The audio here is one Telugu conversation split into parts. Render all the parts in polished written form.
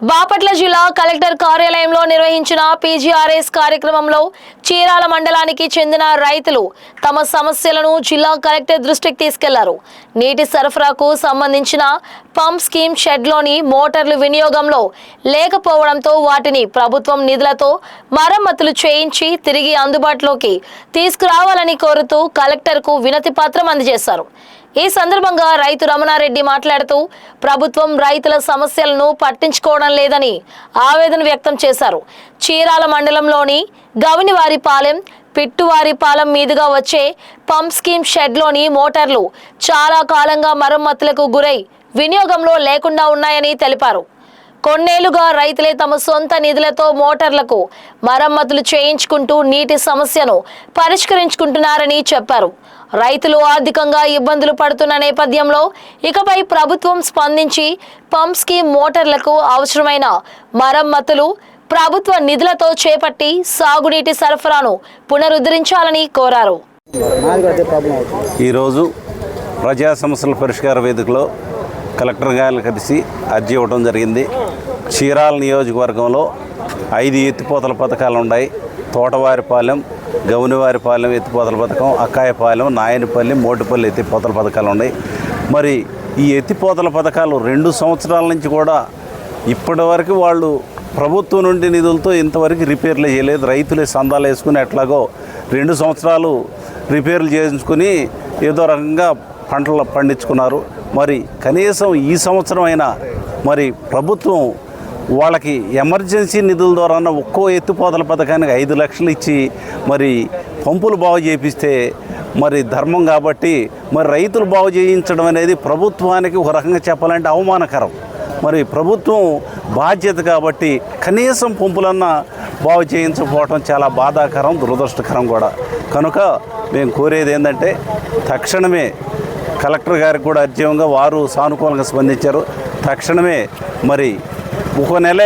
బాపట్ల జిల్లా కలెక్టర్ కార్యాలయంలో నిర్వహించిన పీజీఆర్ఎస్ కార్యక్రమంలో చీరాల మండలానికి చెందిన రైతులు తమ సమస్యలను జిల్లా కలెక్టర్ దృష్టికి తీసుకెళ్లారు. నీటి సరఫరాకు సంబంధించిన పంప్ స్కీమ్ షెడ్లోని మోటార్లు వినియోగంలో లేకపోవడంతో వాటిని ప్రభుత్వం నిధులతో మరమ్మతులు చేయించి తిరిగి అందుబాటులోకి తీసుకురావాలని కోరుతూ కలెక్టర్కు వినతి పత్రం అందజేశారు. ఈ సందర్భంగా రైతు రమణారెడ్డి మాట్లాడుతూ ప్రభుత్వం రైతుల సమస్యలను పట్టించుకోవడం లేదని ఆవేదన వ్యక్తం చేశారు. చీరాల మండలంలోని గవినివారిపాలెం, పిట్టువారిపాలెం మీదుగా వచ్చే పంప్ స్కీమ్ షెడ్లోని మోటార్లు చాలా కాలంగా మరమ్మతులకు గురై వినియోగంలో లేకుండా ఉన్నాయని తెలిపారు. కొన్నేళ్లుగా రైతులే తమ సొంత నిధులతో మోటార్లకు మరమ్మతులు చేయించుకుంటూ నీటి సమస్యను పరిష్కరించుకుంటున్నారని చెప్పారు. రైతులు ఆర్థికంగా ఇబ్బందులు పడుతున్న నేపథ్యంలో ఇకపై ప్రభుత్వం స్పందించి పంప్ స్కీమ్ మోటార్లకు అవసరమైన మరమ్మతులు ప్రభుత్వ నిధులతో చేపట్టి సాగునీటి సరఫరాను పునరుద్ధరించాలని కోరారు. ఈరోజు ప్రజా సమస్యల పరిష్కార వేదికలో కలెక్టర్ గారిని కలిసి అర్జీ ఇవ్వడం జరిగింది. చీరాల నియోజకవర్గంలో 5 ఎత్తిపోతల పథకాలు ఉన్నాయి. తోటవారిపాలెం, గౌనివారిపాలెం ఎత్తిపోతల పథకం, అక్కాయపాలెం, నాయనపల్లి, మోటిపల్లి ఎత్తిపోతల పథకాలు ఉన్నాయి. మరి ఈ ఎత్తిపోతల పథకాలు 2 సంవత్సరాల నుంచి కూడా ఇప్పటి వరకు వాళ్ళు ప్రభుత్వం నుండి నిధులతో ఇంతవరకు రిపేర్లు చేయలేదు. రైతులే సందాలు వేసుకుని ఎట్లాగో 2 సంవత్సరాలు రిపేర్లు చేయించుకుని ఏదో రకంగా పంటలు పండించుకున్నారు. మరి కనీసం ఈ సంవత్సరం అయినా మరి ప్రభుత్వం వాళ్ళకి ఎమర్జెన్సీ నిధుల ద్వారా ఒక్కో ఎత్తిపోతల పథకానికి 5 లక్షలు ఇచ్చి మరి పంపులు బాగు చేపిస్తే మరి ధర్మం కాబట్టి మరి రైతులు బాగు చేయించడం అనేది ప్రభుత్వానికి ఒక రకంగా చెప్పాలంటే అవమానకరం. మరి ప్రభుత్వం బాధ్యత కాబట్టి కనీసం పంపులన్నా బాగు చేయించకపోవడం చాలా బాధాకరం, దురదృష్టకరం కూడా. కనుక మేము కోరేది ఏంటంటే తక్షణమే కలెక్టర్ గారికి కూడా అర్జీవంగా వారు సానుకూలంగా స్పందించారు. తక్షణమే మరి ఒక నెల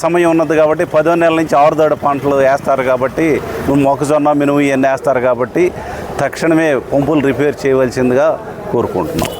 సమయం ఉన్నది కాబట్టి 10వ నెల నుంచి 6 దడ పంటలు వేస్తారు కాబట్టి మొక్కజొన్న, మినుము ఇవన్నీ వేస్తారు కాబట్టి తక్షణమే పంపులు రిపేర్ చేయవలసిందిగా కోరుకుంటున్నాం.